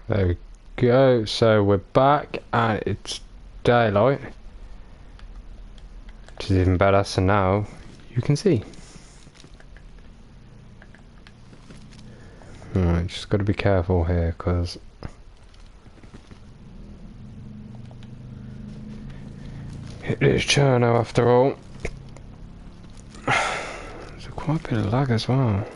There we go. So we're back and it's daylight. Which is even better, so now you can see. Alright, just gotta be careful here, because it is Cherno after all. There's quite a bit of lag as well.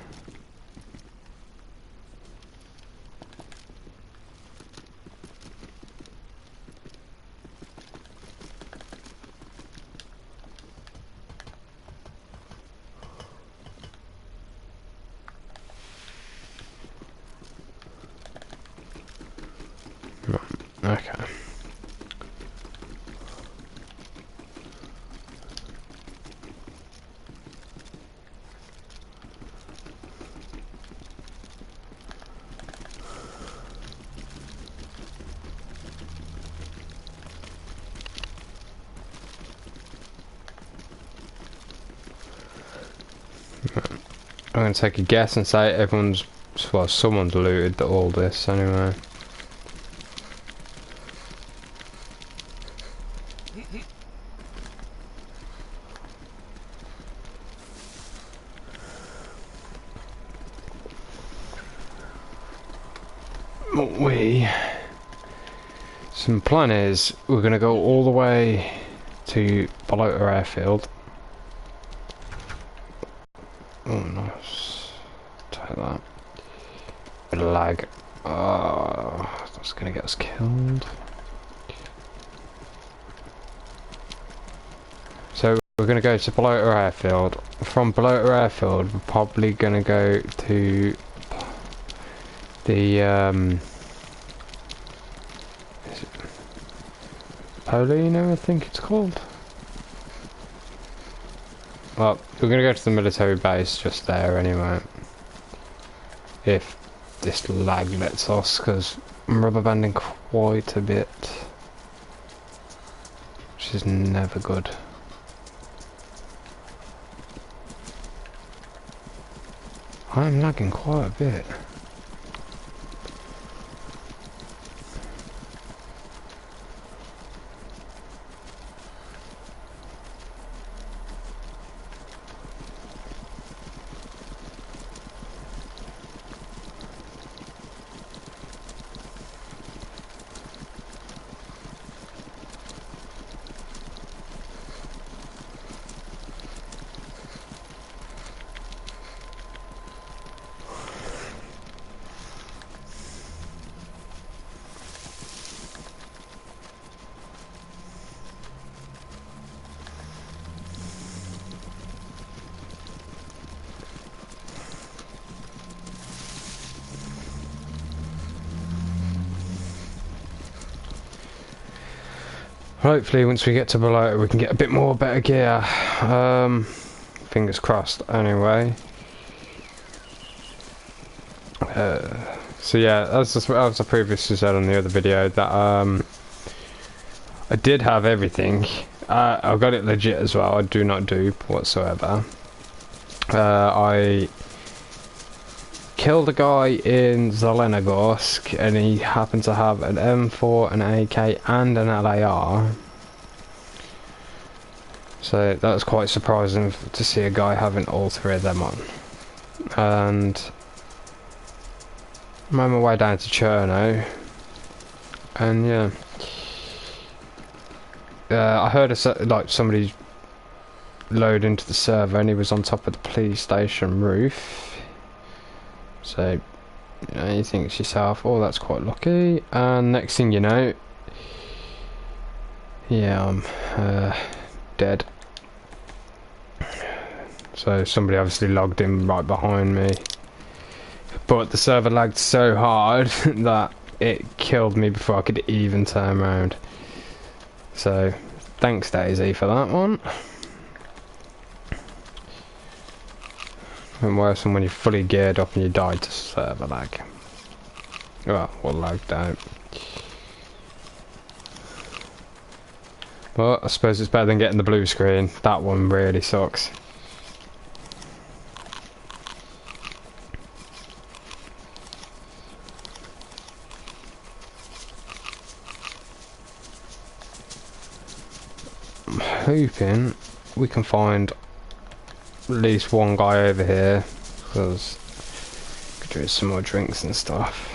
Okay. I'm gonna take a guess and say everyone's, well, someone's looted all this anyway. So the plan is we're gonna go all the way to Balota Airfield. Oh, nice. Take that. Bit of lag. Oh, that's gonna get us killed. So we're gonna go to Balota Airfield. From Balota Airfield, we're probably gonna go to the is it Polino, I think it's called. Well, we're gonna go to the military base just there anyway. If this lag lets us, because I'm rubber banding quite a bit, which is never good. I'm lagging quite a bit. Hopefully once we get to below we can get a bit more better gear. Fingers crossed anyway. So yeah, as I previously said on the other video, that I did have everything. I got it legit as well. I do not dupe whatsoever. I killed a guy in Zelenogorsk and he happened to have an M4, an AK and an LAR. So that was quite surprising to see a guy having all three of them on. And I'm on my way down to Cherno. And yeah. I heard like somebody load into the server and he was on top of the police station roof. So, you know, you think to yourself, oh, that's quite lucky. And next thing you know, yeah, I'm dead. So somebody obviously logged in right behind me. But the server lagged so hard that it killed me before I could even turn around. So, thanks Daisy for that one. And worse than when you're fully geared up and you die to server lag. Well, lagged out. But I suppose it's better than getting the blue screen. That one really sucks. I'm hoping we can find at least one guy over here, because could drink some more drinks and stuff.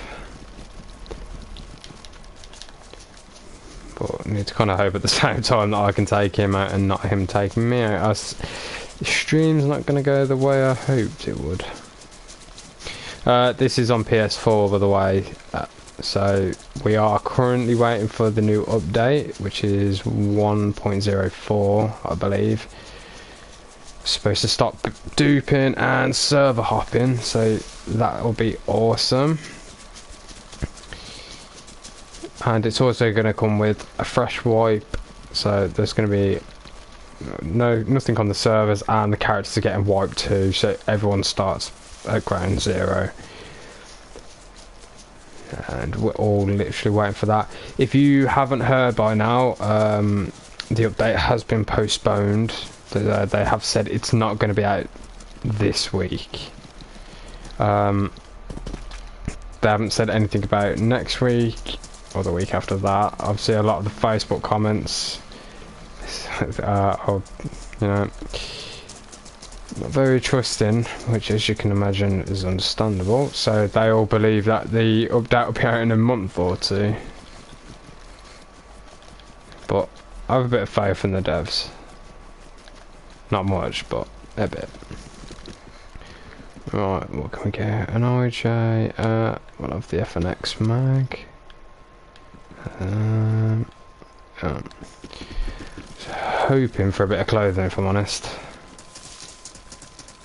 But I need to kind of hope at the same time that I can take him out and not him taking me out. The stream's not going to go the way I hoped it would. This is on PS4, by the way. So we are currently waiting for the new update, which is 1.04, I believe. Supposed to stop duping and server hopping, so that will be awesome. And it's also going to come with a fresh wipe, so there's going to be nothing on the servers, and the characters are getting wiped too, so everyone starts at ground zero. And we're all literally waiting for that. If you haven't heard by now, the update has been postponed. They have said it's not going to be out this week. They haven't said anything about next week or the week after that. Obviously, a lot of the Facebook comments are, you know, not very trusting, which, as you can imagine, is understandable. So they all believe that the update will be out in a month or two. But I have a bit of faith in the devs. Not much, but a bit. Right, what can we get? An OJ, we'll have the FNX mag. Hoping for a bit of clothing, if I'm honest.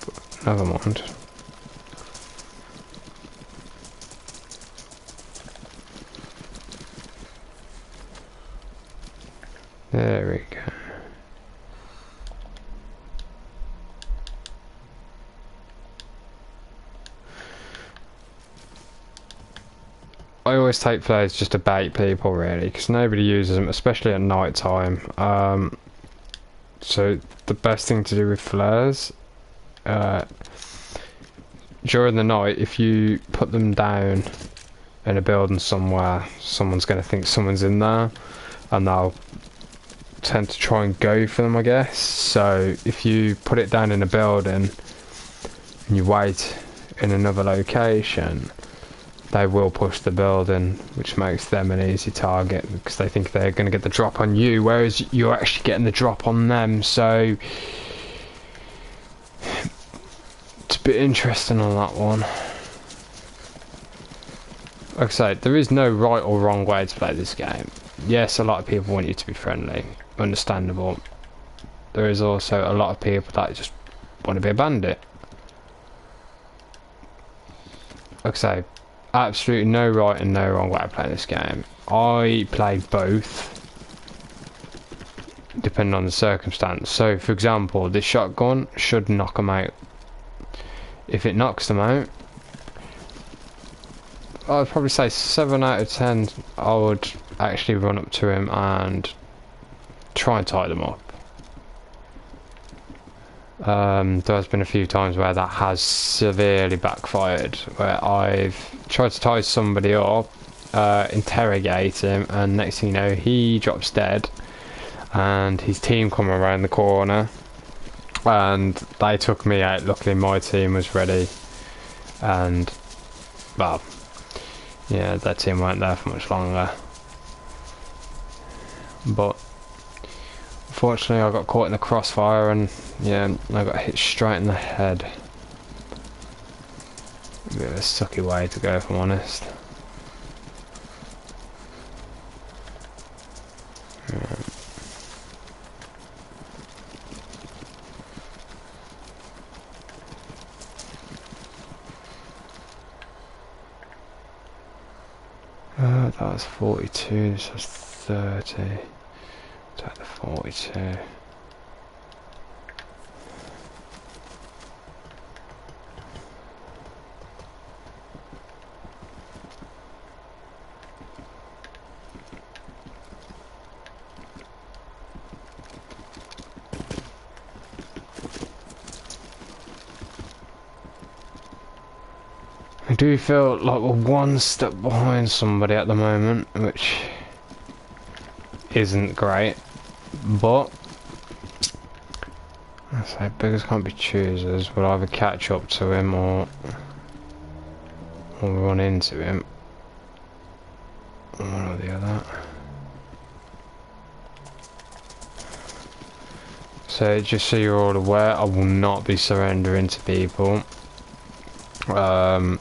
But never mind. There we go. I always take flares just to bait people, really, because nobody uses them, especially at night time. So the best thing to do with flares, during the night, if you put them down in a building somewhere, someone's going to think someone's in there, and they'll tend to try and go for them, I guess. So if you put it down in a building and you wait in another location, they will push the building, which makes them an easy target because they think they're going to get the drop on you, whereas you're actually getting the drop on them. So it's a bit interesting on that one. Like I say, there is no right or wrong way to play this game. Yes, a lot of people want you to be friendly, understandable. There is also a lot of people that just want to be a bandit. Like I say, absolutely no right and no wrong way to play this game. I play both, depending on the circumstance. So, for example, this shotgun should knock them out. If it knocks them out, I'd probably say 7 out of 10 I would actually run up to him and try and tie them up. There's been a few times where that has severely backfired, where I've tried to tie somebody up, interrogate him, and next thing you know, he drops dead, and his team come around the corner, and they took me out. Luckily my team was ready, and, well, yeah, that team weren't there for much longer. But unfortunately I got caught in the crossfire, and yeah, I got hit straight in the head. A bit of a sucky way to go, if I'm honest. That was 42, this was 30. Take the 42. I do feel like we're one step behind somebody at the moment, which isn't great, but I say beggars can't be choosers. We'll either catch up to him or run into him. One or the other. So just so you're all aware, I will not be surrendering to people. I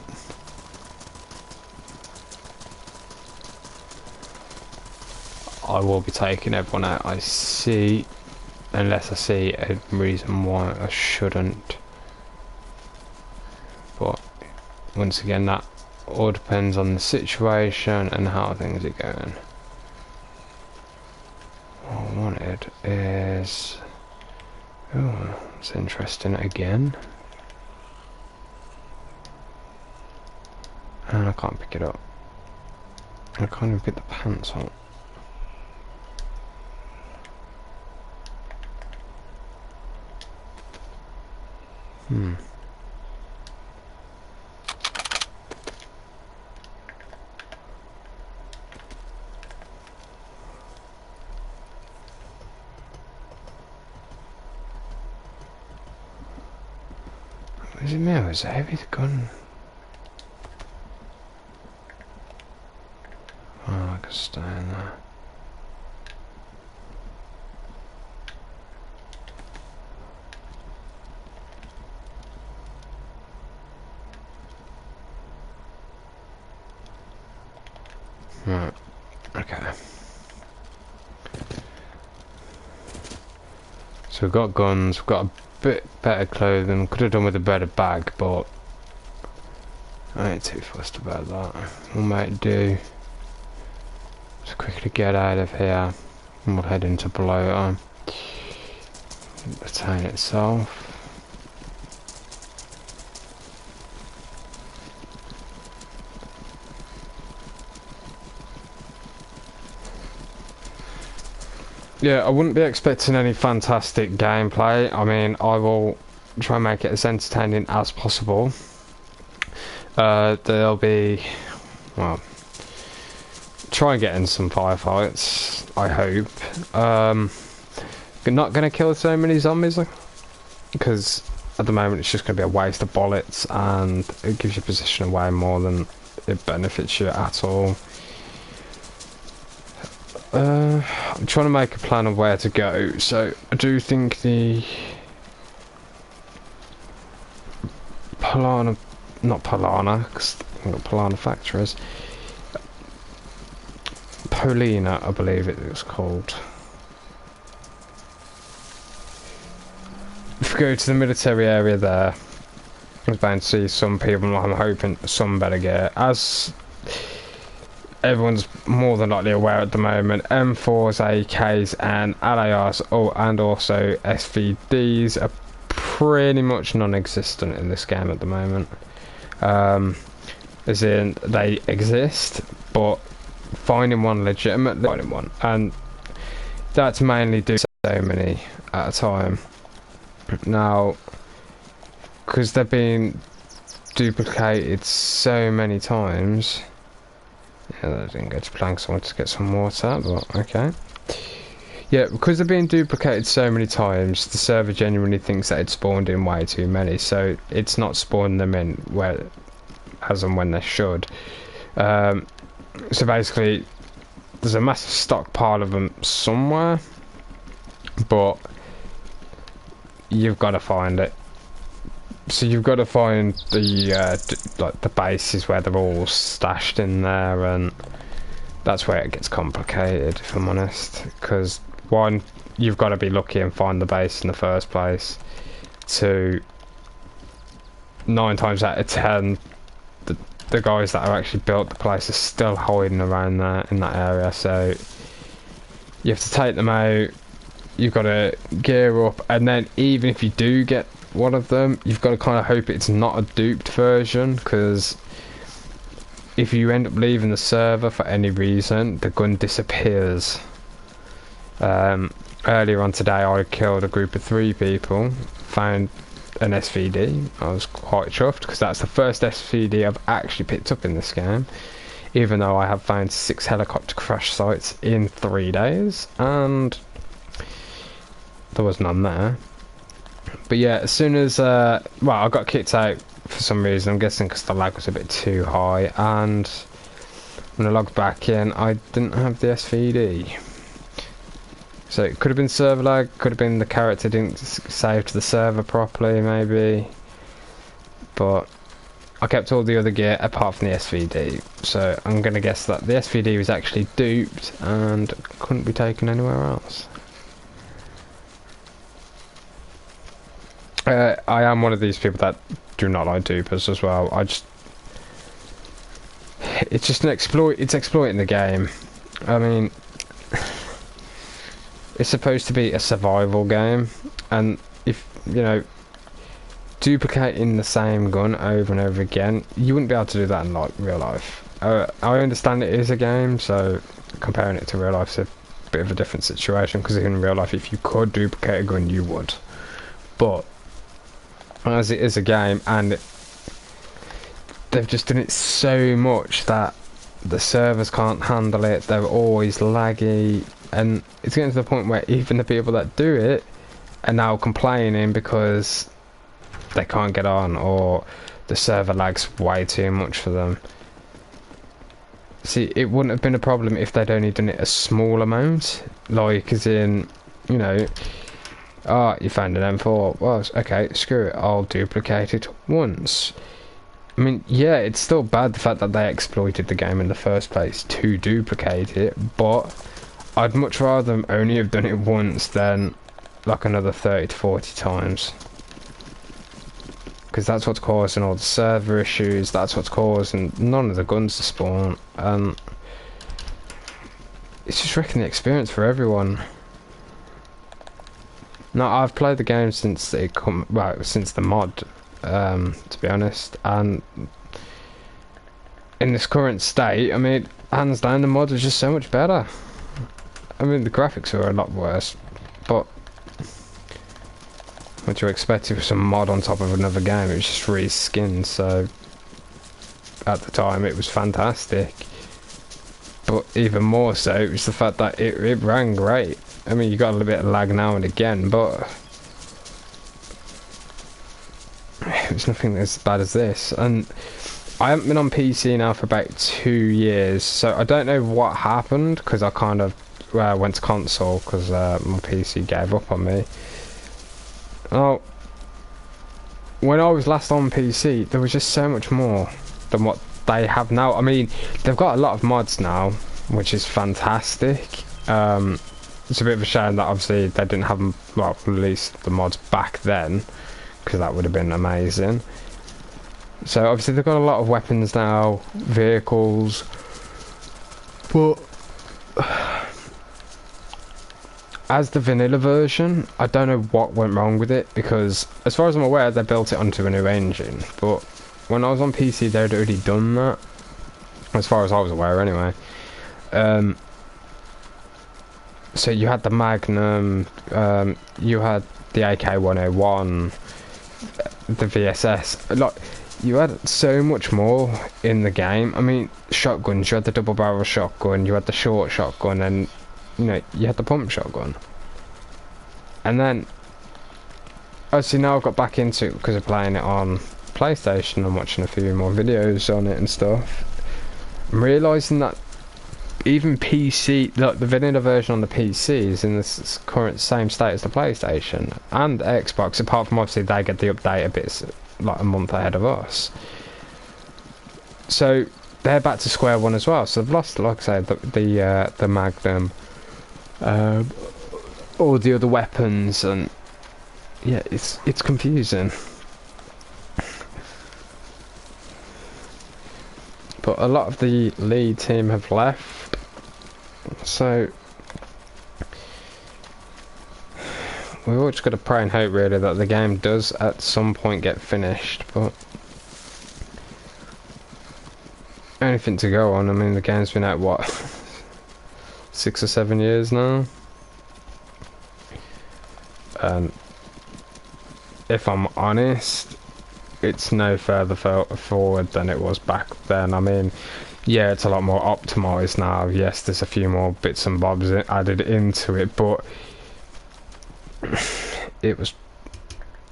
will be taking everyone out I see, unless I see a reason why I shouldn't. But once again, that all depends on the situation and how things are going. What I wanted is... oh, it's interesting again. And I can't pick it up. I can't even pick the pants up. Is it me or is it heavy the gun? Oh, I can stay in there. Right, okay. So we've got guns, we've got a bit better clothing, could have done with a better bag, but I ain't too fussed about that. We'll make it do. Let's quickly get out of here and we'll head into Bloater. The town itself. Yeah, I wouldn't be expecting any fantastic gameplay. I mean, I will try and make it as entertaining as possible. There'll be, well, try and get in some firefights, I hope. You're not going to kill so many zombies, because at the moment it's just going to be a waste of bullets, and it gives your position away more than it benefits you at all. I'm trying to make a plan of where to go, so I do think the not Polana, because we've got Polana factories. Polina, I believe it was called. If we go to the military area there, I'm bound to see some people, I'm hoping some better gear. As everyone's more than likely aware at the moment, M4s, AKs and LARs and also SVDs are pretty much non-existent in this game at the moment. As in, they exist, but finding one legitimately, finding one, and that's mainly due to so many at a time. Now, because they're being duplicated so many times. Yeah, that didn't go to plan, so I wanted to get some water, but okay. Yeah, because they're being duplicated so many times, the server genuinely thinks that it spawned in way too many, so it's not spawning them in where, as and when they should. So basically, there's a massive stockpile of them somewhere, but you've got to find it. So you've got to find the like the bases where they're all stashed in there, and that's where it gets complicated, if I'm honest. Because one, you've got to be lucky and find the base in the first place. Two, 9 times out of 10, the guys that have actually built the place are still hiding around there in that area. So you have to take them out. You've got to gear up, and then even if you do get one of them, you've got to kind of hope it's not a duped version, because if you end up leaving the server for any reason, the gun disappears. Earlier on today, I killed a group of 3 people, found an SVD. I was quite chuffed, because that's the first SVD I've actually picked up in this game, even though I have found 6 helicopter crash sites in 3 days, and there was none there. But yeah, as soon as well, I got kicked out for some reason. I'm guessing because the lag was a bit too high, and when I logged back in, I didn't have the SVD. So it could have been server lag, could have been the character didn't save to the server properly, maybe. But I kept all the other gear apart from the SVD. So I'm going to guess that the SVD was actually duped and couldn't be taken anywhere else. I am one of these people that do not like dupers as well. It's just an exploit. It's exploiting the game. I mean, it's supposed to be a survival game, and if you know, duplicating the same gun over and over again, you wouldn't be able to do that in like real life. I understand it is a game, so comparing it to real life is a bit of a different situation. Because in real life, if you could duplicate a gun, you would. But as it is a game, and they've just done it so much that the servers can't handle it. They're always laggy, and it's getting to the point where even the people that do it are now complaining because they can't get on, or the server lag's way too much for them. See, it wouldn't have been a problem if they'd only done it a small amount, like as in, you know, you found an M4, well, okay, screw it, I'll duplicate it once. I mean, yeah, it's still bad the fact that they exploited the game in the first place to duplicate it, but I'd much rather them only have done it once than like another 30 to 40 times. Because that's what's causing all the server issues, that's what's causing none of the guns to spawn, and it's just wrecking the experience for everyone. Now, I've played the game since since the mod, to be honest, and in this current state, I mean, hands down, the mod was just so much better. I mean, the graphics were a lot worse, but what you expect with some mod on top of another game, it was just reskinned, so at the time it was fantastic. But even more so, it was the fact that it ran great. I mean, you got a little bit of lag now and again, but it was nothing as bad as this. And I haven't been on PC now for about 2 years, so I don't know what happened, because I kind of went to console because my PC gave up on me. Now, when I was last on PC, there was just so much more than what they have now. I mean, they've got a lot of mods now, which is fantastic. It's a bit of a shame that obviously they didn't have them, well, release the mods back then, because that would have been amazing. So obviously they've got a lot of weapons now, vehicles, but as the vanilla version, I don't know what went wrong with it, because as far as I'm aware, they built it onto a new engine, but when I was on PC, they'd already done that, as far as I was aware anyway. So you had the Magnum, you had the AK-101, the VSS, like, you had so much more in the game. I mean, shotguns, you had the double barrel shotgun, you had the short shotgun, and you know, you had the pump shotgun. And then obviously now I've got back into it because of playing it on PlayStation and watching a few more videos on it and stuff. I'm realising that even PC, like the vanilla version on the PC, is in this current same state as the PlayStation and Xbox, apart from obviously they get the update a bit like a month ahead of us. So they're back to square one as well. So they've lost, like I say, the Magnum, all the other weapons, and yeah, it's confusing. But a lot of the lead team have left, so we've all just got to pray and hope really that the game does at some point get finished. But anything to go on. I mean, the game's been out, what, 6 or 7 years now? If I'm honest, it's no further forward than it was back then. I mean, yeah, it's a lot more optimised now. Yes, there's a few more bits and bobs added into it, but it was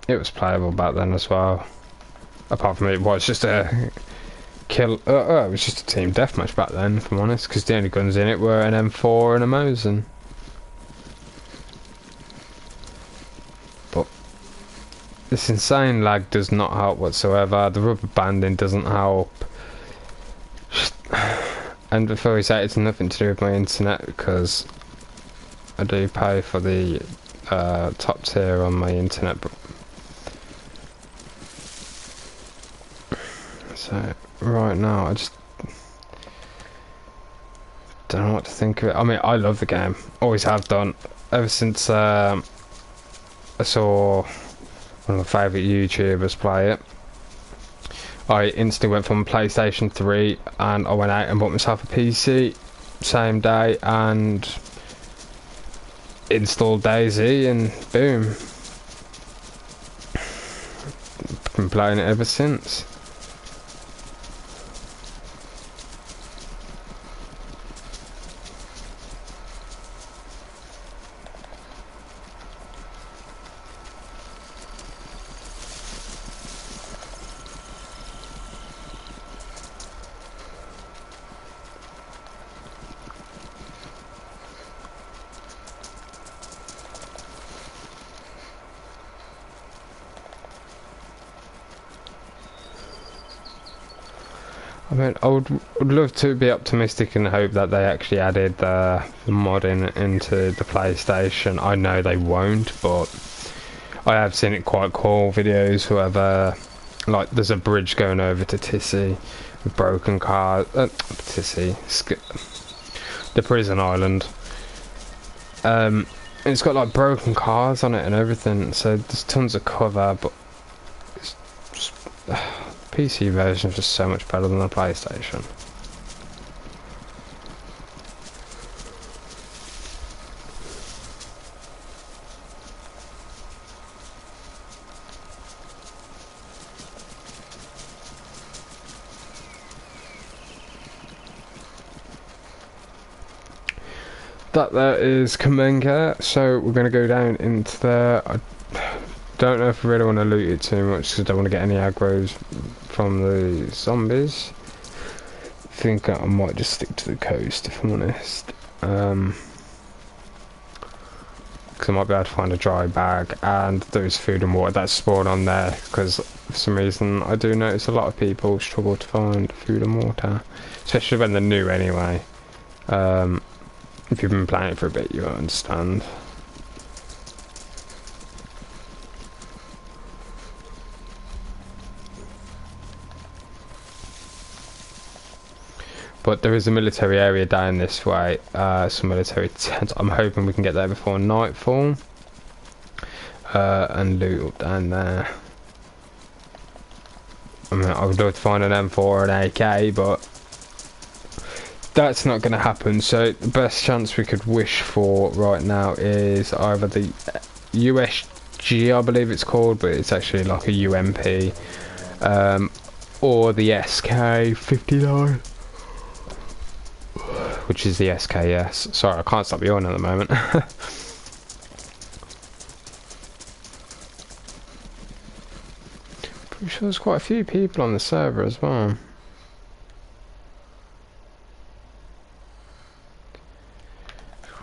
it was playable back then as well. Apart from it was just a kill. It was just a team deathmatch back then, if I'm honest, because the only guns in it were an M4 and a Mosin. But this insane lag does not help whatsoever. The rubber banding doesn't help. And before we say it's nothing to do with my internet, because I do pay for the top tier on my internet. So right now I just don't know what to think of it. I mean, I love the game, always have done, ever since I saw one of my favourite YouTubers play it. I instantly went from PlayStation 3 and I went out and bought myself a PC same day and installed DayZ, and boom, been playing it ever since. I mean, I would love to be optimistic and hope that they actually added the modding into the PlayStation. I know they won't, but I have seen it quite cool videos. Whoever, like, there's a bridge going over to Tissy with broken cars. The prison island. It's got like broken cars on it and everything. So there's tons of cover, but it's just. PC version is just so much better than the PlayStation. That there is Kamenga, so we're going to go down into there. I don't know if I really want to loot it too much because I don't want to get any aggros from the zombies. I think I might just stick to the coast if I'm honest, because I might be able to find a dry bag and there's food and water that's spawned on there, because for some reason I do notice a lot of people struggle to find food and water, especially when they're new anyway. If you've been playing it for a bit you won't understand. But there is a military area down this way, some military tents. I'm hoping we can get there before nightfall and loot up down there. I mean, I would love to find an M4 or an AK, but that's not going to happen. So the best chance we could wish for right now is either the USG, I believe it's called, but it's actually like a UMP, or the SK-59. Which is the SKS. Sorry, I can't stop yawning at the moment. Pretty sure there's quite a few people on the server as well.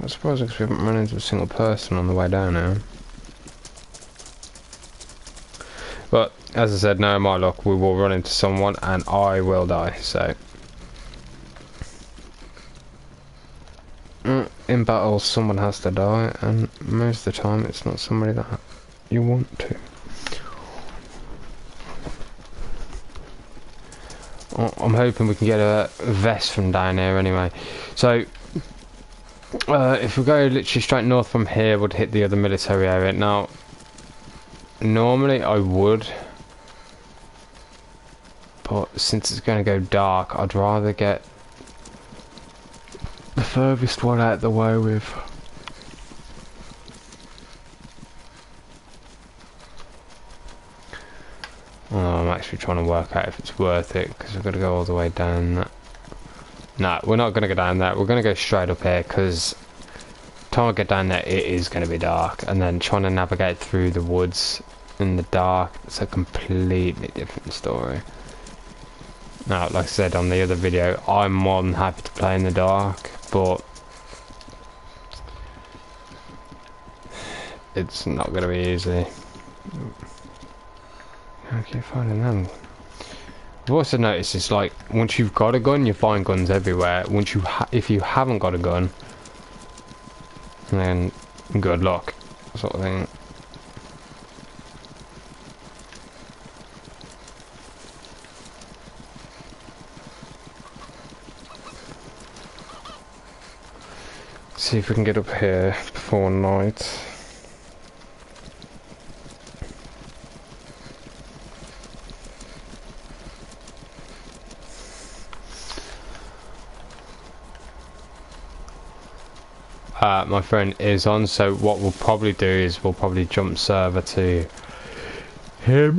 I suppose because we haven't run into a single person on the way down now. But as I said, no my luck, we will run into someone and I will die. So. In battle, someone has to die, and most of the time it's not somebody that you want to. I'm hoping we can get a vest from down here anyway. So, if we go literally straight north from here, we'd hit the other military area. Now, normally I would, but since it's going to go dark, I'd rather get the furthest one out the way with. Oh, I'm actually trying to work out if it's worth it, because we've got to go all the way down that. No, we're not going to go down that. We're going to go straight up here, because the time I get down there it is going to be dark, and then trying to navigate through the woods in the dark, it's a completely different story. Now, like I said on the other video, I'm more than happy to play in the dark, but it's not going to be easy. I keep finding them. I've also noticed it's like, once you've got a gun, you find guns everywhere. Once you if you haven't got a gun, then good luck, sort of thing. See if we can get up here before night. My friend is on, so what we'll probably do is we'll probably jump server to him.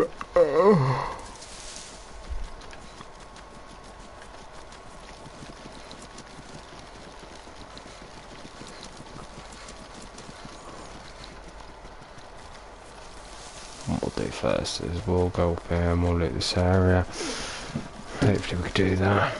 What we'll do first is we'll go up here and we'll loot this area. Hopefully we can do that.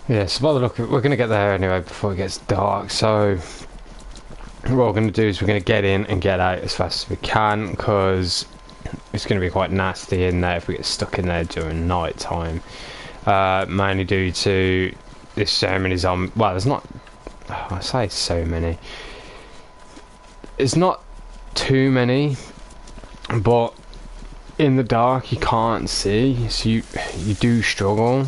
Yeah, so by the look, we're going to get there anyway before it gets dark, so what we're going to do is we're going to get in and get out as fast as we can, because it's going to be quite nasty in there if we get stuck in there during night time. Mainly due to there's so many zombies. Well, there's not, I say so many, it's not too many, but in the dark you can't see, so you do struggle.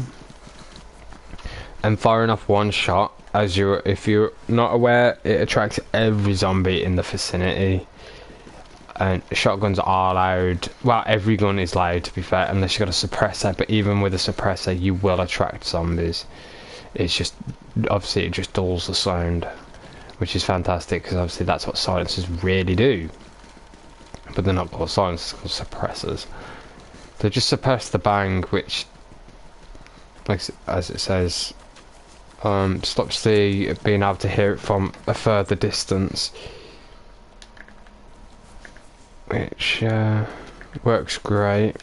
And firing off one shot, if you're not aware, it attracts every zombie in the vicinity. And shotguns are loud. Well, every gun is loud, to be fair, unless you've got a suppressor. But even with a suppressor, you will attract zombies. It's just, obviously, it just dulls the sound, which is fantastic, because obviously that's what silencers really do. But they're not called silencers, they're called suppressors. They just suppress the bang, which, like as it says, stops the being able to hear it from a further distance, which works great.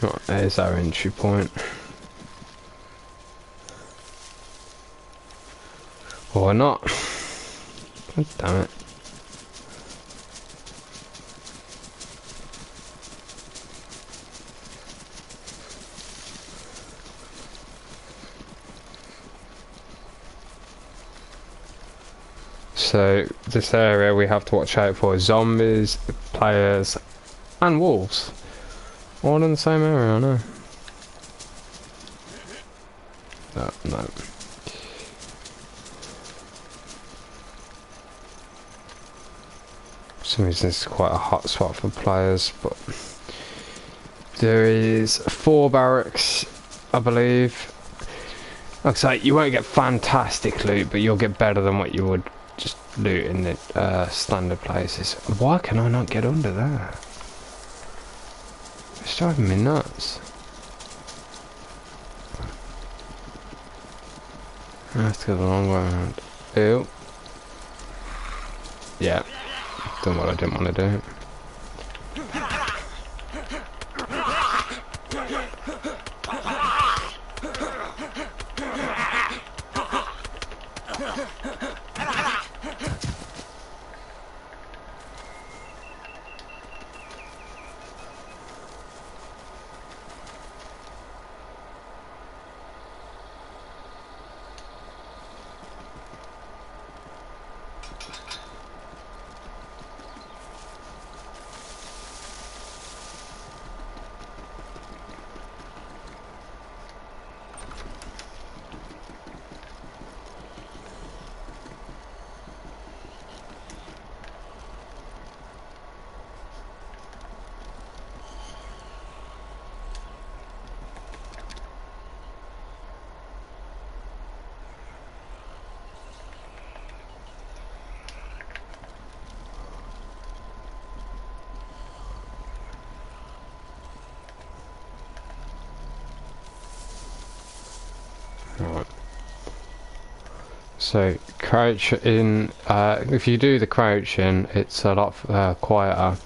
Right, there's our entry point. Or not. God damn it. So this area we have to watch out for zombies, players and wolves. All in the same area, I know. Oh, no. For some reason it's quite a hot spot for players, but There is 4 barracks, I believe. Like I say, you won't get fantastic loot, but you'll get better than what you would just loot in the standard places. Why can I not get under there? It's driving me nuts. I have to go the long way around. Ew. Yeah. Done what I didn't want to do. Right. So crouch in. If you do the crouching, it's a lot quieter,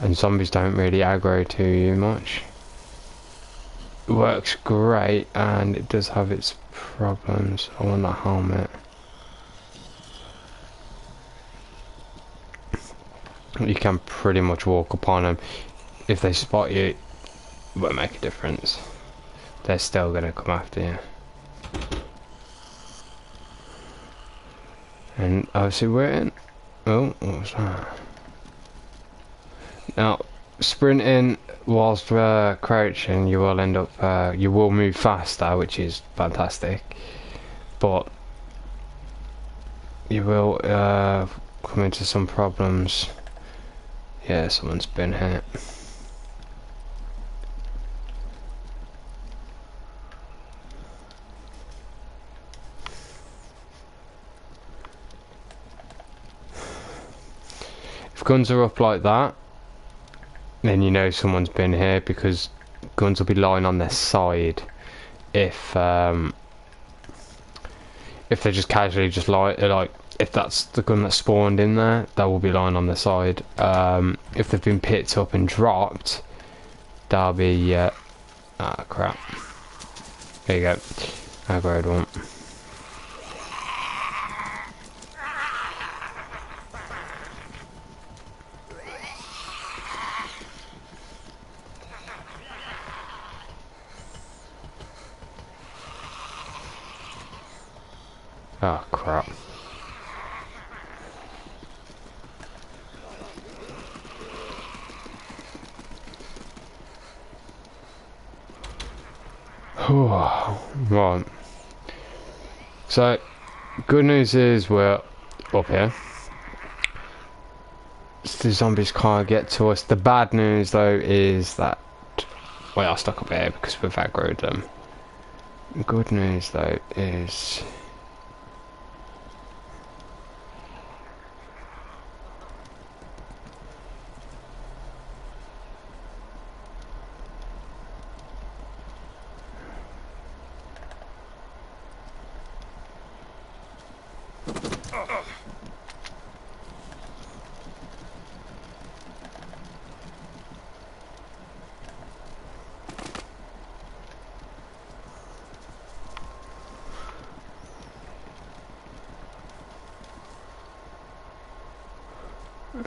and zombies don't really aggro to you much. It works great, and it does have its problems. I want that helmet. You can pretty much walk upon them. If they spot you, it won't make a difference. They're still going to come after you. And obviously we're in. Oh, what was that? Now, sprinting whilst crouching, you will end up, you will move faster, which is fantastic. But you will come into some problems. Yeah, someone's been hit. If guns are up like that, then you know someone's been here, because guns will be lying on their side. If they're just casually just like if that's the gun that spawned in there, that will be lying on the side. If they've been picked up and dropped, they'll be ah crap. There you go. Aggroed one. Oh crap. Right. So, good news is we're up here. The zombies can't get to us. The bad news though is that we are stuck up here because we've aggroed them. Good news though is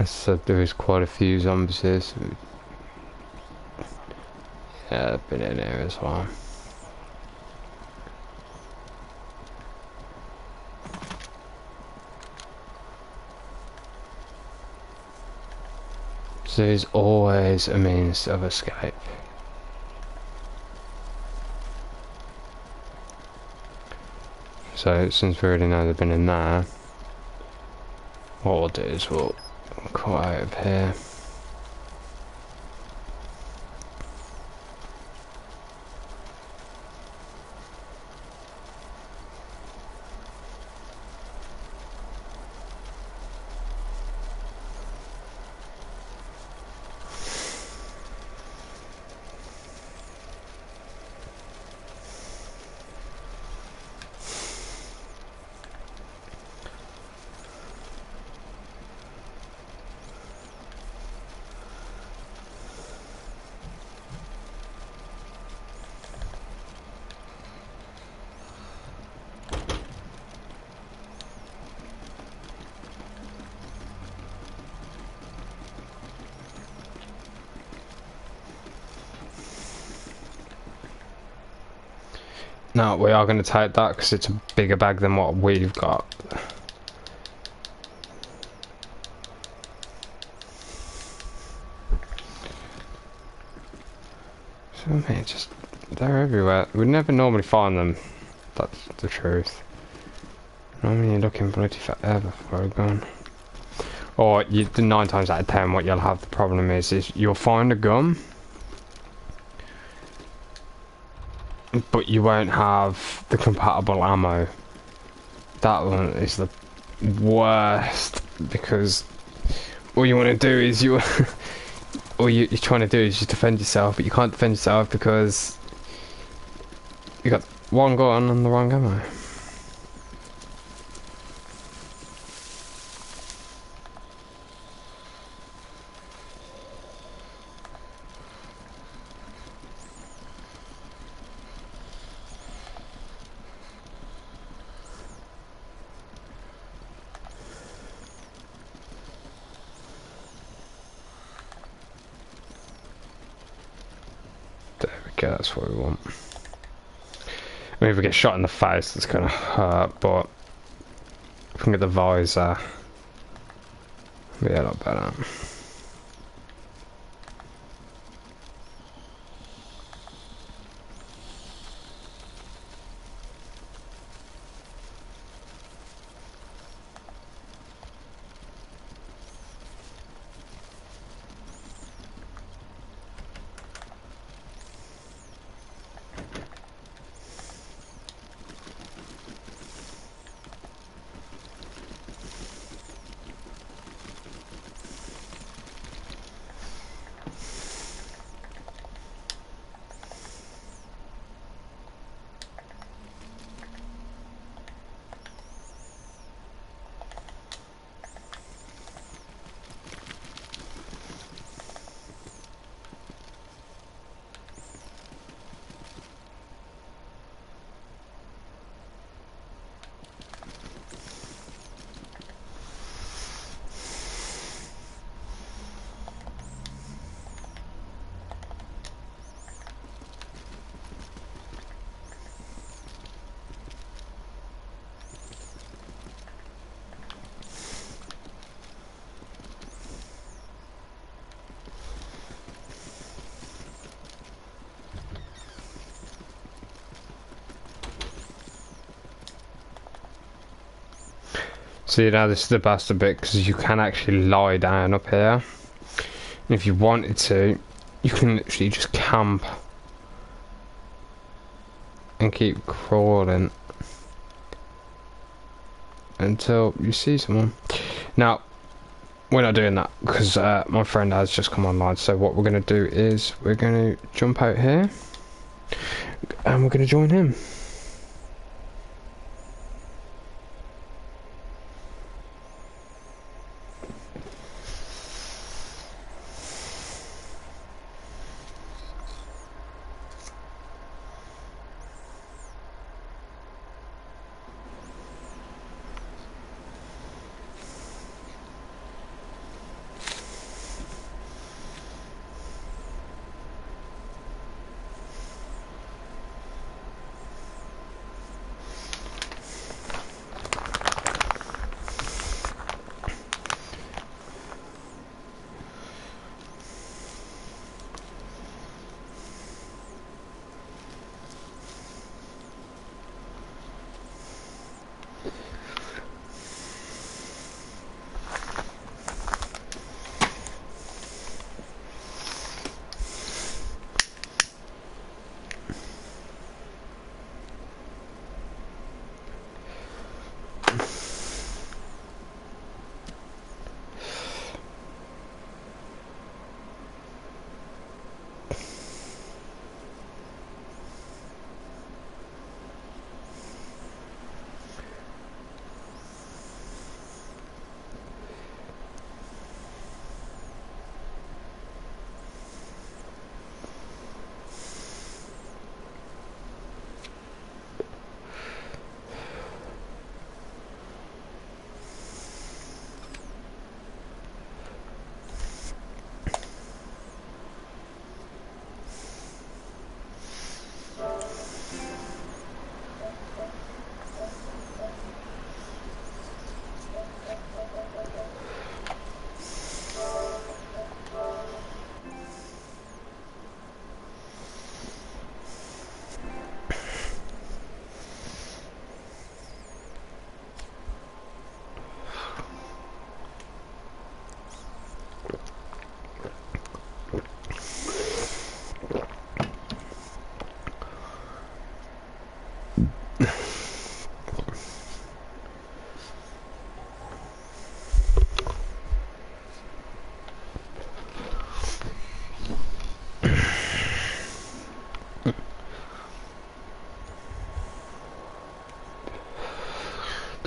so there is quite a few zombies here. So yeah, I've been in here as well. So there's always a means of escape. So since we already know they've been in there, what we'll do is we'll come out of here. No, we are going to take that because it's a bigger bag than what we've got. So, man, just, they're everywhere. We'd never normally find them. That's the truth. Normally you're looking bloody forever for a gun. Or, you, 9 times out of 10, what you'll have the problem is you'll find a gun, but you won't have the compatible ammo. That one is the worst, because all you want to do is all you're trying to do is just defend yourself, but you can't defend yourself because you got one gun and the wrong ammo. Okay, that's what we want. I mean, if we get shot in the face, that's gonna hurt, but if we can get the visor, it'll be a lot better. See, now this is the best bit because you can actually lie down up here. And if you wanted to, you can literally just camp and keep crawling until you see someone. Now, we're not doing that because my friend has just come online. So what we're going to do is we're going to jump out here and we're going to join him.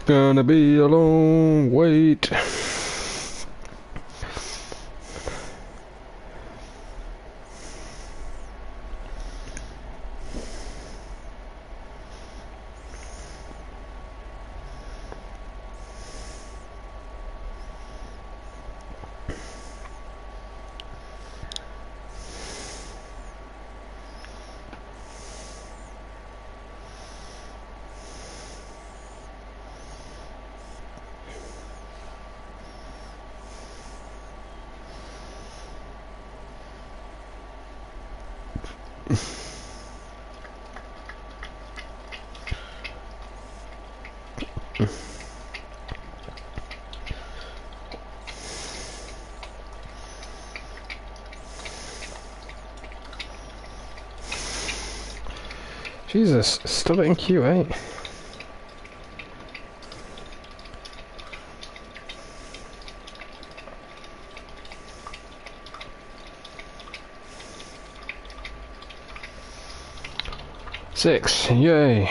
gonna be a long wait. Jesus, still in Q8. Six, yay.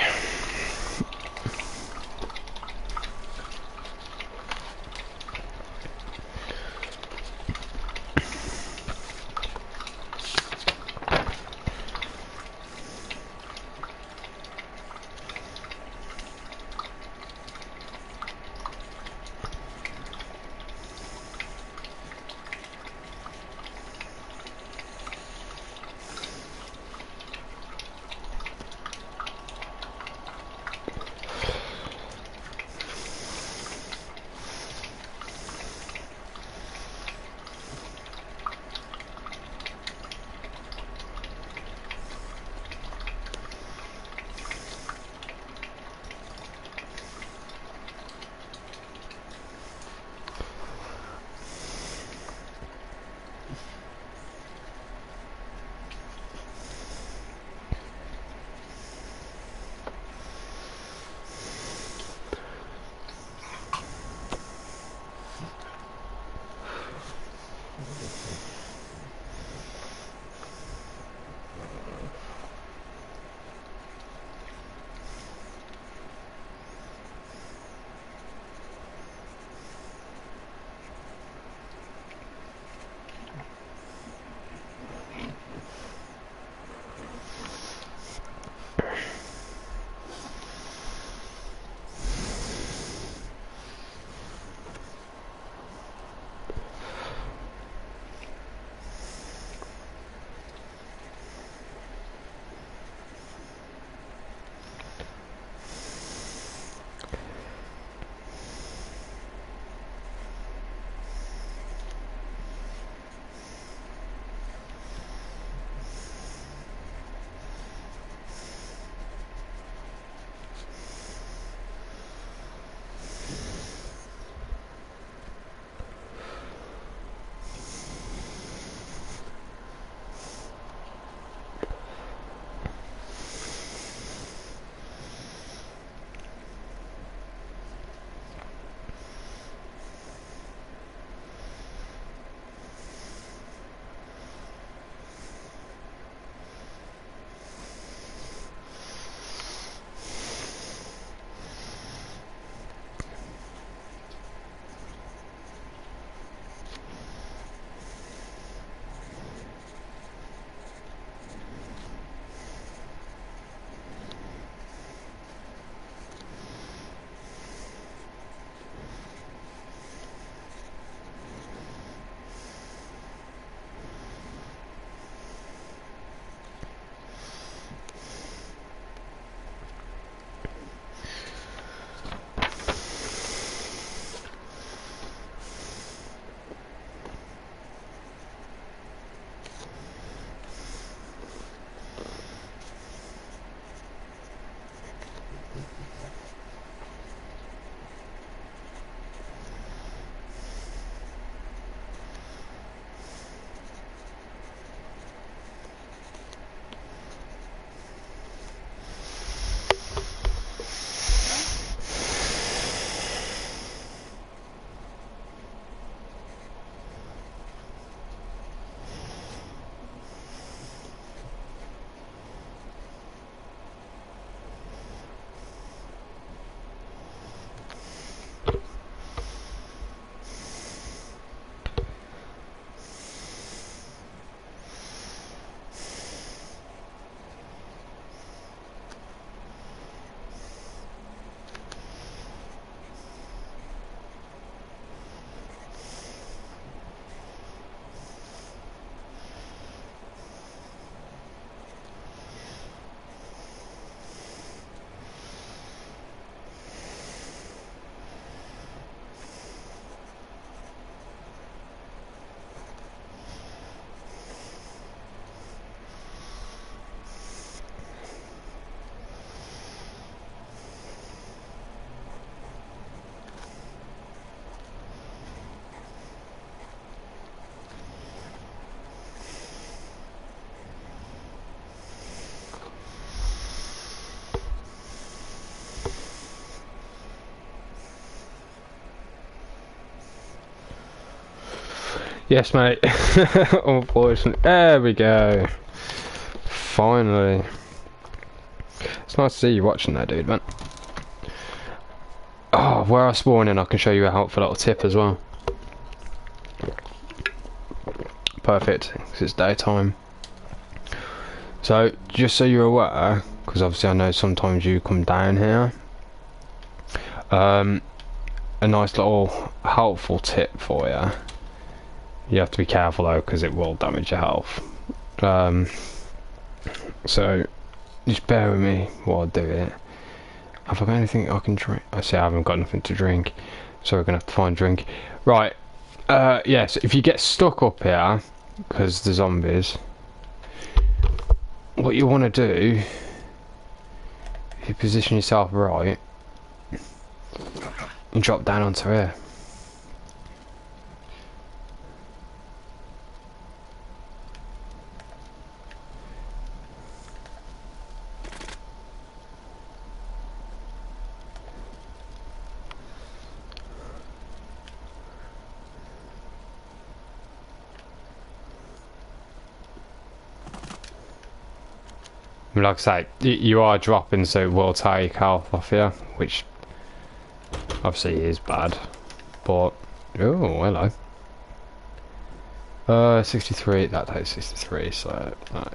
Yes, mate. Unfortunately. There we go. Finally. It's nice to see you watching that, dude, man. Oh, where I spawn in, I can show you a helpful little tip as well. Perfect, because it's daytime. So, just so you're aware, because obviously I know sometimes you come down here. A nice little helpful tip for you. You have to be careful though, because it will damage your health. So, just bear with me while I do it. Have I got anything I can drink? I see I haven't got nothing to drink, so we're gonna have to find a drink. Right. Yes. If you get stuck up here, because the zombies, what you want to do, if you position yourself right, and drop down onto here. Like I say, you are dropping, so it will take health off you, which obviously is bad. But oh, hello. 63. That takes 63. So no.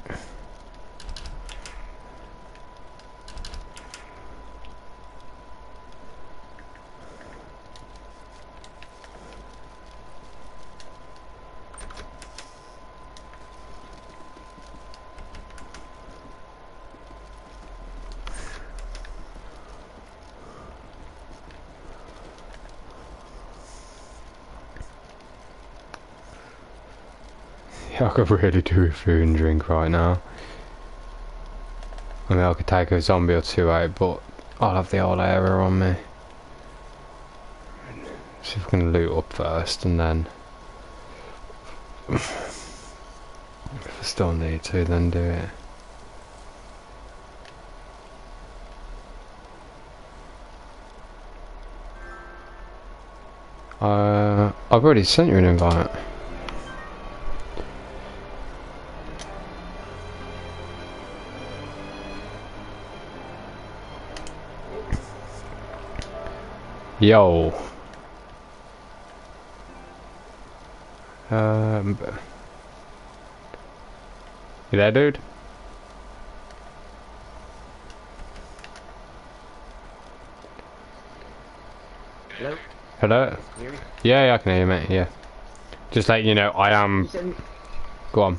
I could really do with food and drink right now. I mean, I could take a zombie or two out, but I'll have the old area on me. See if we can loot up first, and then if I still need to, then do it. I've already sent you an invite. Yo. You there, dude? Hello? Hello? Can you hear me? Yeah, I can hear you, mate, yeah. Just letting you know, I am... Go on.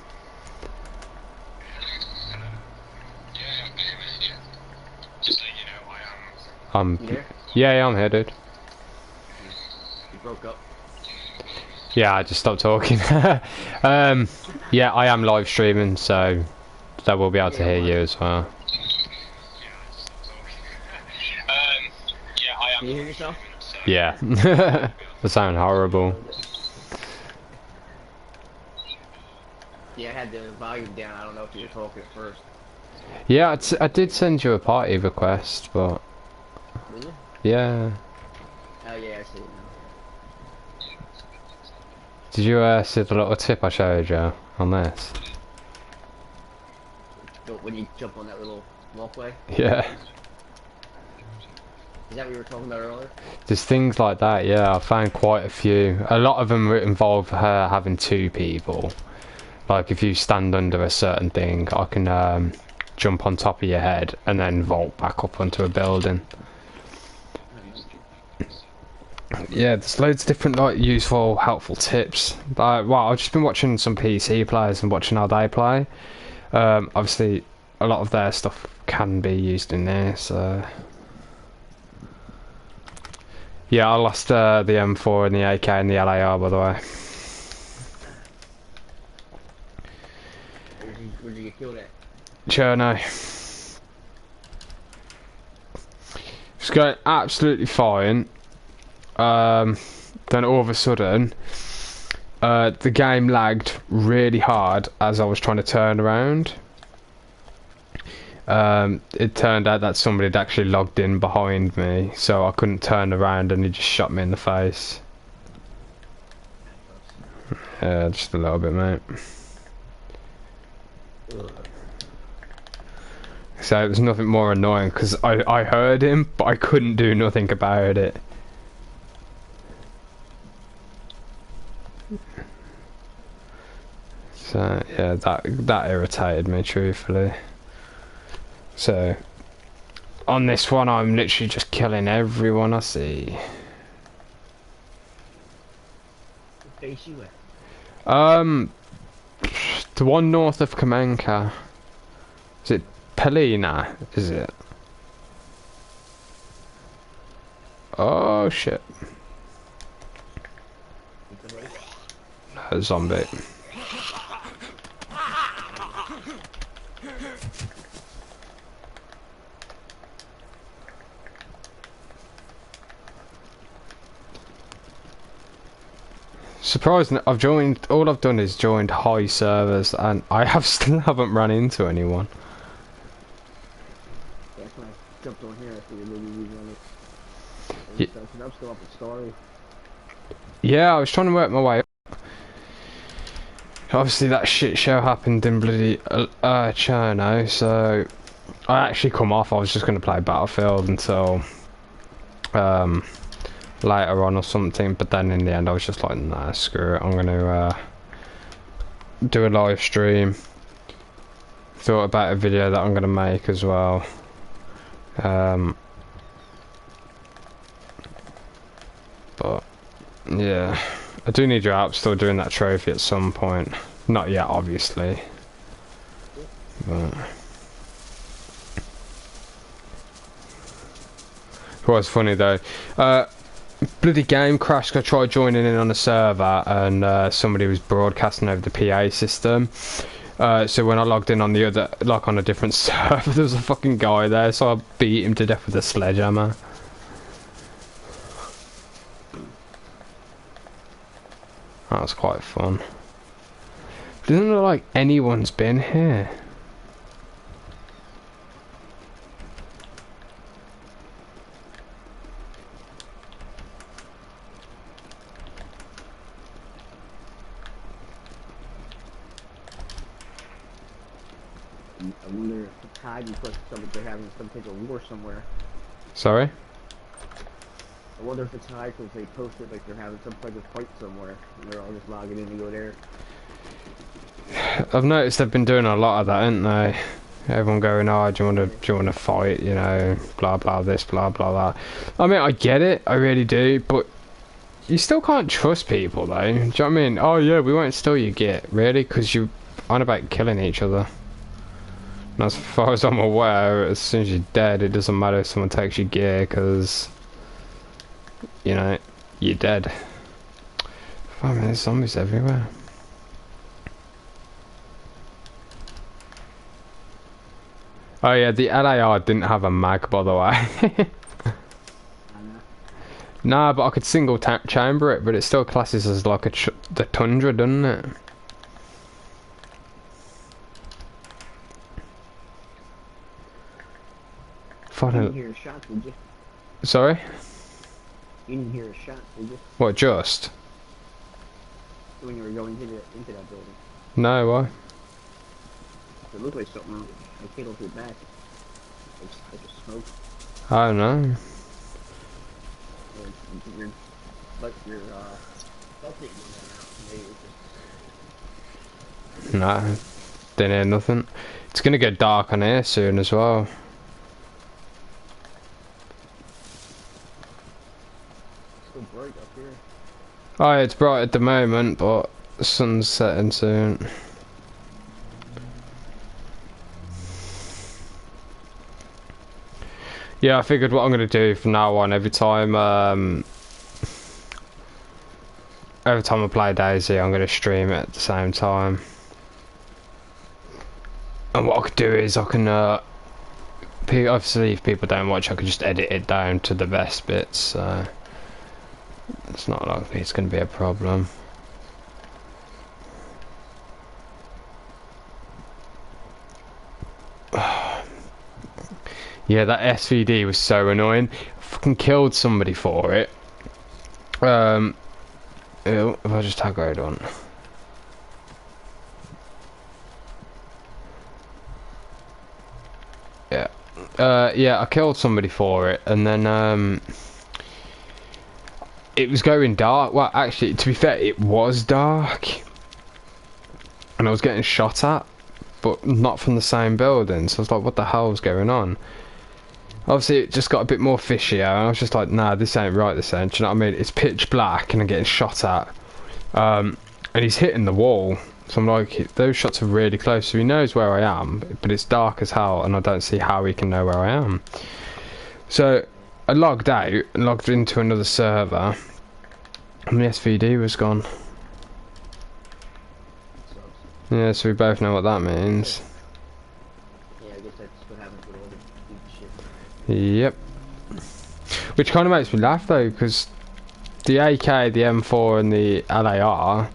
You there? Yeah, I'm here, dude. You broke up. Yeah, I just stopped talking. Yeah, I am live streaming, so they will be able to hear you as well. Can you hear yourself? Yeah. That sound horrible. Yeah, I had the volume down. I don't know if you were talking at first. Yeah, I did send you a party request, but... Did you? Yeah. Oh yeah, I see it now. Did you see the little tip I showed you on this? When you jump on that little walkway? Yeah. Is that what you were talking about earlier? There's things like that, yeah. I found quite a few. A lot of them involve her having two people. Like if you stand under a certain thing, I can jump on top of your head and then vault back up onto a building. Yeah, there's loads of different like useful, helpful tips. Well, I've just been watching some PC players and watching how they play. Obviously, a lot of their stuff can be used in there, so... Yeah, I lost the M4 and the AK and the LAR, by the way. Where'd you get killed at? Cherno. It's going absolutely fine. Then all of a sudden, the game lagged really hard as I was trying to turn around. It turned out that somebody had actually logged in behind me, so I couldn't turn around and he just shot me in the face. Yeah, just a little bit, mate. So it was nothing more annoying because I heard him, but I couldn't do nothing about it. So yeah, that irritated me, truthfully. So on this one, I'm literally just killing everyone I see. What base you at? The one north of Kamenka. Is it Pelina? Is it? Oh shit! No, zombie. Surprising, I've joined. All I've done is joined high servers, and I still haven't run into anyone. That's why I jumped on here. I figured maybe we'd run it. I'm still up at Story. Yeah, I was trying to work my way up. Obviously, that shit show happened in bloody Cherno, so I actually come off. I was just going to play Battlefield until later on or something, but then in the end I was just like, nah, screw it, I'm gonna do a live stream. Thought about a video that I'm gonna make as well. But yeah, I do need your help still doing that trophy at some point. Not yet, obviously, but it was funny though. Bloody game crashed. I tried joining in on a server and somebody was broadcasting over the PA system. So when I logged in on the other, like on a different server, there was a fucking guy there, so I beat him to death with a sledgehammer. That was quite fun. Doesn't look like anyone's been here. I wonder if the tide because they're having some type of war somewhere. Sorry? I wonder if it's high because they posted like they're having some type of fight somewhere and they're all just logging in to go there. I've noticed they've been doing a lot of that, haven't they? Everyone going, oh, do you want to fight, you know, blah blah this, blah blah that. I mean, I get it, I really do, but you still can't trust people though. Do you know what I mean? Oh yeah, we won't steal your gear, really, because you're on about killing each other. And as far as I'm aware, as soon as you're dead, it doesn't matter if someone takes your gear, because, you know, you're dead. I mean, there's zombies everywhere. Oh yeah, the LAR didn't have a mag, by the way. Nah, but I could single chamber it, but it still classes as like the Tundra, doesn't it? You didn't hear a shot, did you? Sorry? You didn't hear a shot, did you? What, just? When you were going into that building. No, why? It looked like something like came up your back. Like a smoke. I don't know. Nah, didn't hear nothing. It's gonna get dark on here soon as well. Still bright up here. Oh, it's bright at the moment, but the sun's setting soon. Yeah, I figured what I'm gonna do from now on, every time I play Daisy, I'm gonna stream it at the same time. And what I could do is I can, obviously if people don't watch, I can just edit it down to the best bits, so it's not like it's gonna be a problem. Yeah, that SVD was so annoying. I fucking killed somebody for it. If I just tag right on. Yeah, I killed somebody for it, and then it was going dark. Well, actually, to be fair, it was dark, and I was getting shot at, but not from the same building. So I was like, what the hell's going on? Obviously, it just got a bit more fishier, and I was just like, nah, this ain't right, this ain't. Do you know what I mean? It's pitch black, and I'm getting shot at. And he's hitting the wall. So I'm like, those shots are really close, so he knows where I am, but it's dark as hell, and I don't see how he can know where I am. So I logged out, and logged into another server, and the SVD was gone. Yeah, so we both know what that means. Yeah, I guess that's what happens with all the shit. Yep. Which kind of makes me laugh though, because the AK, the M4, and the LAR,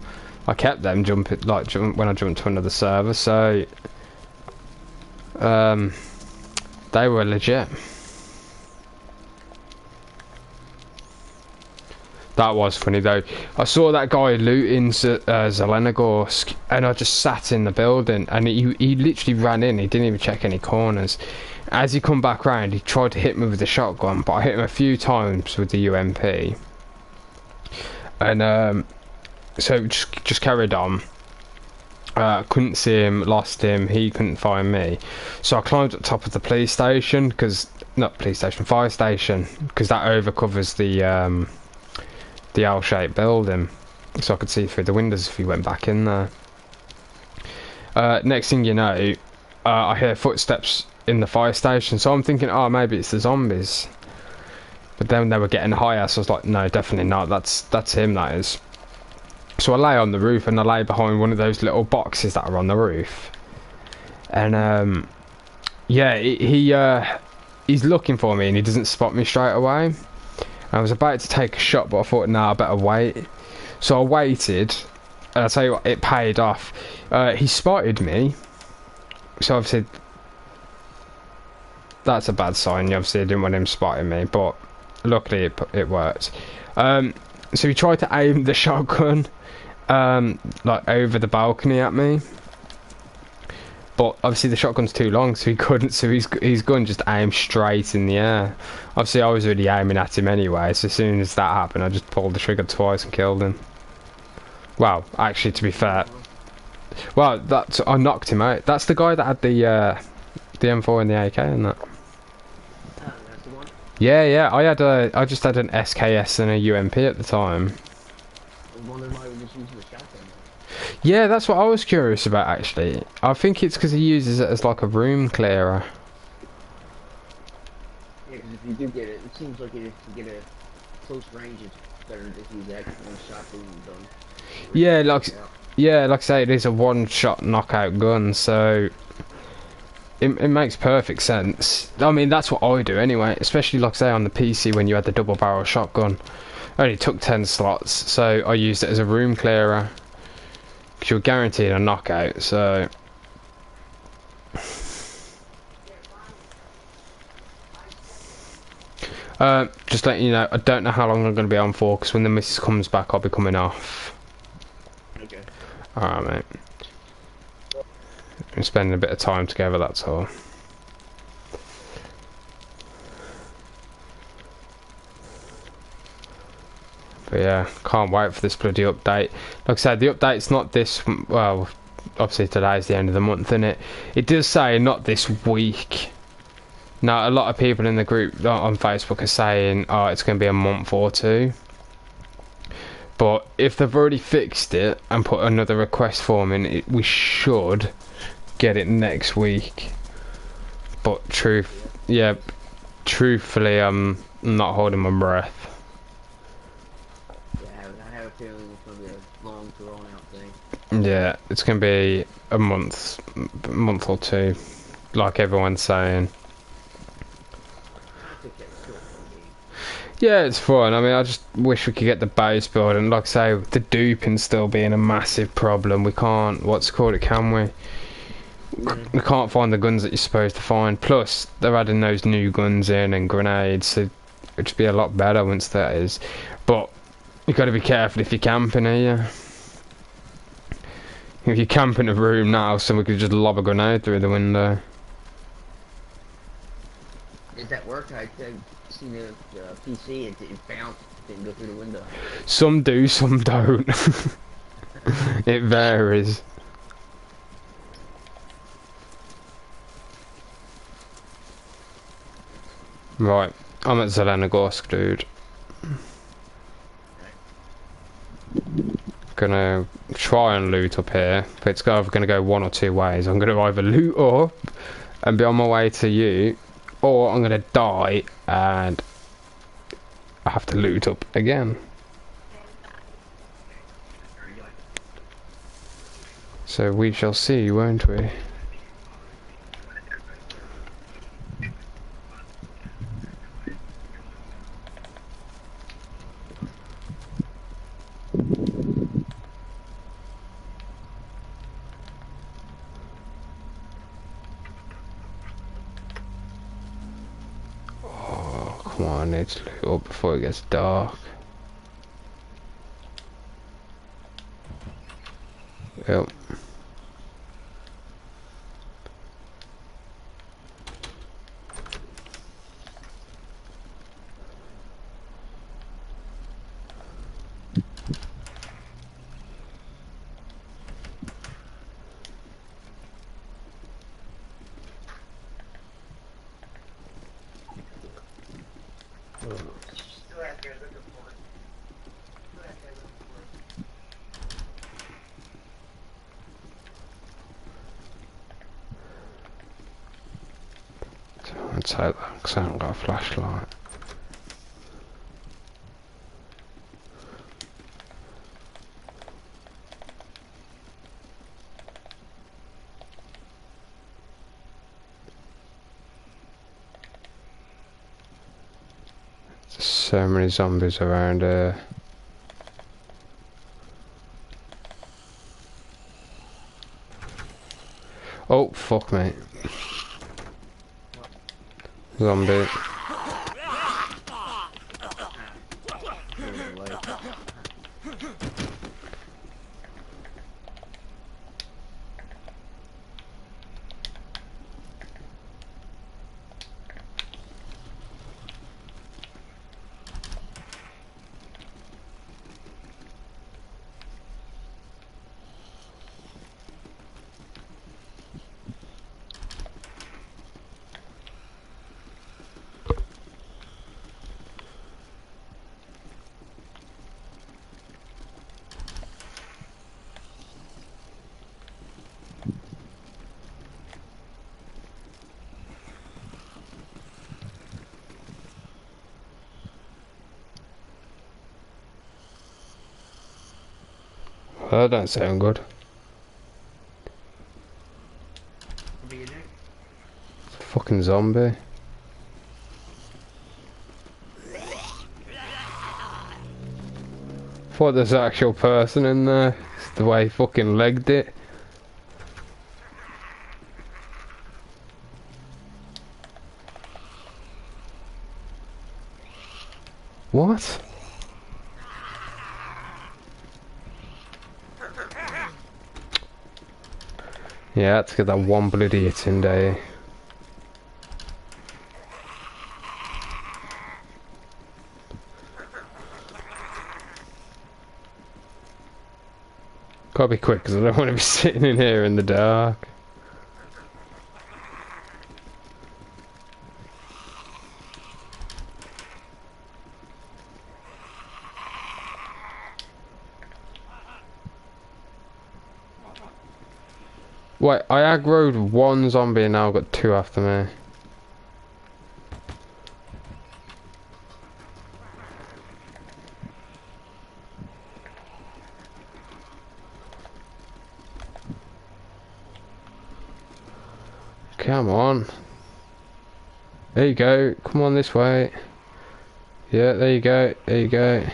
I kept them jumping when I jumped to another server, so they were legit. That was funny though. I saw that guy looting Zelenogorsk, and I just sat in the building, and he literally ran in. He didn't even check any corners. As he come back round, he tried to hit me with the shotgun, but I hit him a few times with the UMP. And so just carried on. Couldn't see him, lost him. He couldn't find me. So I climbed up top of the police station, fire station, because that overcovers the L-shaped building, so I could see through the windows if he went back in there. Next thing you know, I hear footsteps in the fire station, so I'm thinking, oh, maybe it's the zombies. But then they were getting higher, so I was like, no, definitely not. That's him, that is. So I lay on the roof, and I lay behind one of those little boxes that are on the roof. And yeah, he's looking for me, and he doesn't spot me straight away. I was about to take a shot, but I thought, nah, I better wait. So I waited, and I'll tell you what, it paid off. He spotted me, so obviously that's a bad sign. Obviously I didn't want him spotting me, but luckily it worked. So he tried to aim the shotgun like over the balcony at me, but obviously the shotgun's too long, so he couldn't. So his gun just aimed straight in the air. Obviously I was already aiming at him anyway, so as soon as that happened, I just pulled the trigger twice and killed him. Well, actually, to be fair, well, I knocked him out. That's the guy that had the M4 and the AK and that. Oh, that's the one? Yeah, I just had an SKS and a UMP at the time. I was wondering why we just using the shotgun. Yeah, that's what I was curious about, actually. I think it's because he uses it as like a room clearer. Yeah, because if you do get it, it seems like if you get a close range, it's better to just use that one shot boom and done. Yeah, like I say, it is a one-shot knockout gun, so it makes perfect sense. I mean, that's what I do anyway, especially like I say on the PC when you had the double-barrel shotgun. It only took 10 slots, so I used it as a room clearer. Because you're guaranteed a knockout, so... just letting you know, I don't know how long I'm going to be on for, because when the missus comes back, I'll be coming off. Okay. Alright, mate. I'm spending a bit of time together, that's all. But yeah, can't wait for this bloody update. Like I said, the update's not this... Well, obviously today's the end of the month, isn't it? It does say not this week. Now, a lot of people in the group on Facebook are saying, oh, it's going to be a month or two. But if they've already fixed it and put another request form in, we should get it next week. But truthfully, I'm not holding my breath. Yeah, I have a feeling it's going to be a long, drawn-out thing. Yeah, it's going to be a month or two, like everyone's saying. Yeah, it's fun. I mean, I just wish we could get the base build, and like I say, the duping still being a massive problem. We can't, can we? We can't find the guns that you're supposed to find. Plus, they're adding those new guns in and grenades, so it'd just be a lot better once that is. But you've got to be careful if you're camping here. If you're camping a room now, someone could just lob a grenade through the window. was at work. I seen the PC. It bounced. Didn't go through the window. Some do, some don't. It varies. Right, I'm at Zelenogorsk, dude. Gonna try and loot up here, but it's either gonna go one or two ways. I'm gonna either loot up and be on my way to you, or I'm gonna die and I have to loot up again. So we shall see, won't we? Oh, come on, I need to loot up before it gets dark. Yep. I'd take that because I haven't got a flashlight. There's so many zombies around here. Oh, fuck me. Zombie. That don't sound good. Fucking zombie. Thought there's an actual person in there. It's the way he fucking legged it. What? Yeah, let's get that one bloody hit in there. Gotta be quick because I don't want to be sitting in here in the dark. Wait, I aggroed one zombie and now I've got two after me. Come on. There you go. Come on this way. Yeah, there you go. There you go.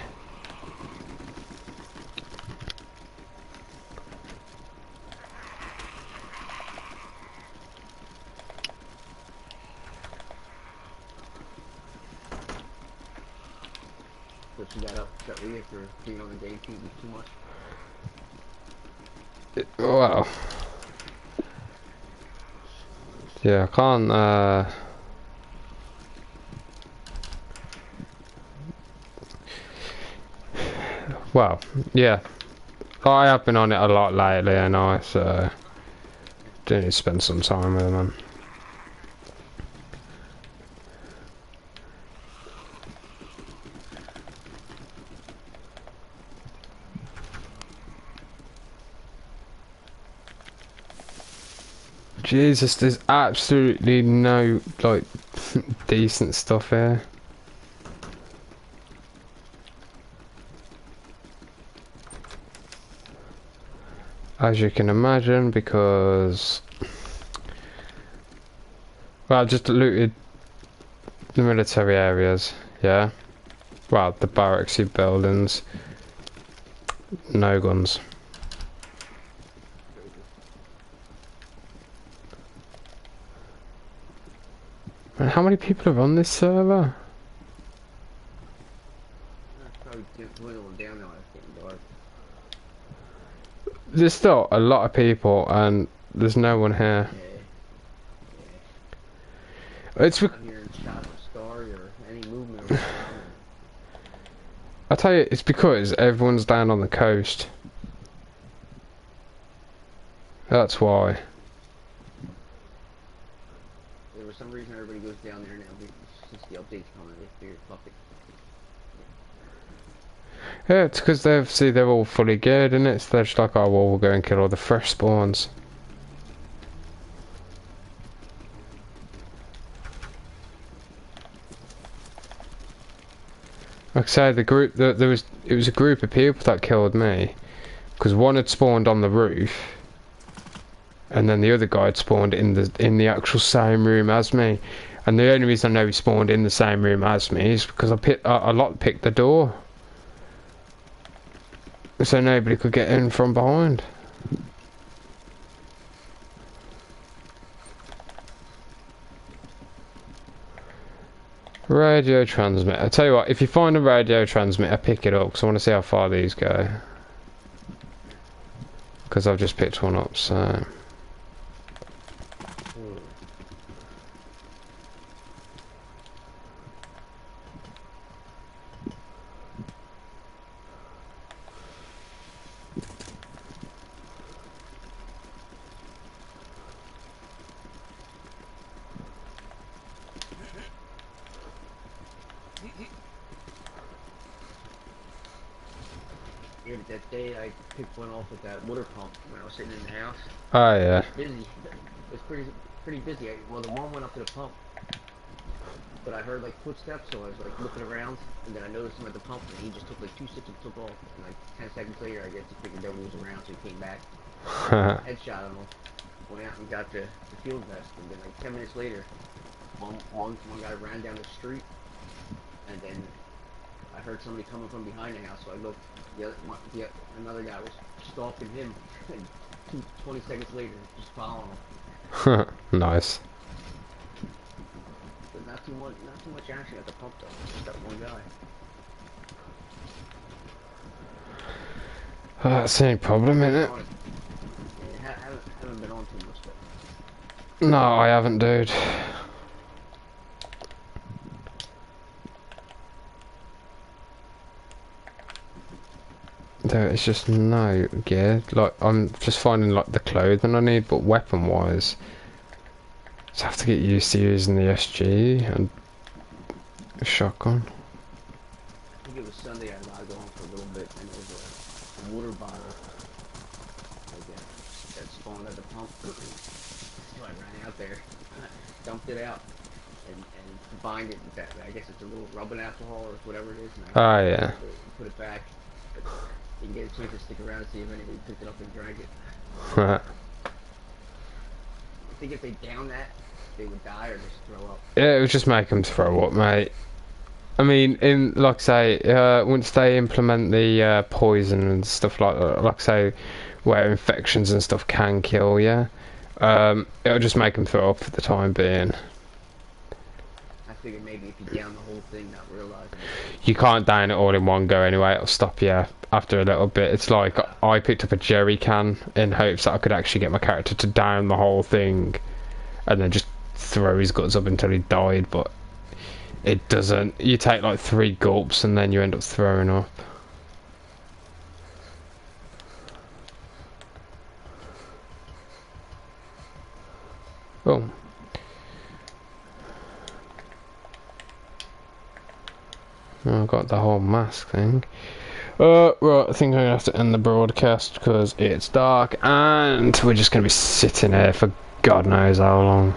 But you got upset with you for being on the game too much. Wow. Yeah, I can't, Well, yeah. I have been on it a lot lately, and so do need to spend some time with them, man. Jesus, there's absolutely no, like, decent stuff here. As you can imagine, because... Well, I just looted the military areas, yeah? Well, the barracksy buildings. No guns. And how many people are on this server? Probably dwindling down now. It's getting dark. There's still a lot of people, and there's no one here. Yeah. It's. Not hearing shots of Star or any movement. Around. I tell you, it's because everyone's down on the coast. That's why. For some reason, everybody goes down there now. Since the update's coming, they figure fuck it. Yeah, it's because they're all fully geared, and it's they're just like, oh well, we'll go and kill all the fresh spawns. Like I say, the group it was a group of people that killed me, because one had spawned on the roof, and then the other guy had spawned in the actual same room as me. And the only reason I know he spawned in the same room as me is because I picked the door, so nobody could get in from behind. Radio transmitter. I tell you what, if you find a radio transmitter, pick it up, because I want to see how far these go. Because I've just picked one up, so... Yeah, but that day I picked one off with that water pump when I was sitting in the house. Oh yeah. It was busy. It was pretty busy. Well, the one went up to the pump, but I heard like footsteps, so I was like looking around, and then I noticed him at the pump, and he just took like 2 sips and took off. And like 10 seconds later, I guess he figured nobody was around, so he came back, headshot him, went out and got the field vest, and then like 10 minutes later, one guy ran down the street, and then I heard somebody coming from behind the house, so I looked. Another guy was stalking him, and 20 seconds later, just following him. Nice. But not too much action at the pump though. Just that one guy. That's any problem, innit? Yeah, haven't been on too much though. No, I haven't, dude. There is just no gear. Like, I'm just finding like the clothing I need, but weapon wise, just have to get used to using the SG and a shotgun. I think it was Sunday I logged on for a little bit, and it was a water bottle like that spawned at the pump. So I ran out there, dumped it out, and combined it with that. I guess it's a little rubbing alcohol or whatever it is. And Oh yeah. Put it back. But you can get a chance to stick around and see if anybody picked it up and drank it. I think if they down that, they would die or just throw up. Yeah, it would just make them throw up, mate. I mean, like I say, once they implement the poison and stuff like that, like I say, where infections and stuff can kill you, it'll just make them throw up for the time being. I figured maybe if you down the whole thing, not realizing it. You can't down it all in one go anyway, it'll stop you after a little bit. It's like I picked up a jerry can in hopes that I could actually get my character to down the whole thing and then just throw his guts up until he died, but it doesn't. You take like 3 gulps and then you end up throwing up. Oh. I've got the whole mask thing. Right, I think I'm gonna have to end the broadcast because it's dark and we're just gonna be sitting here for God knows how long.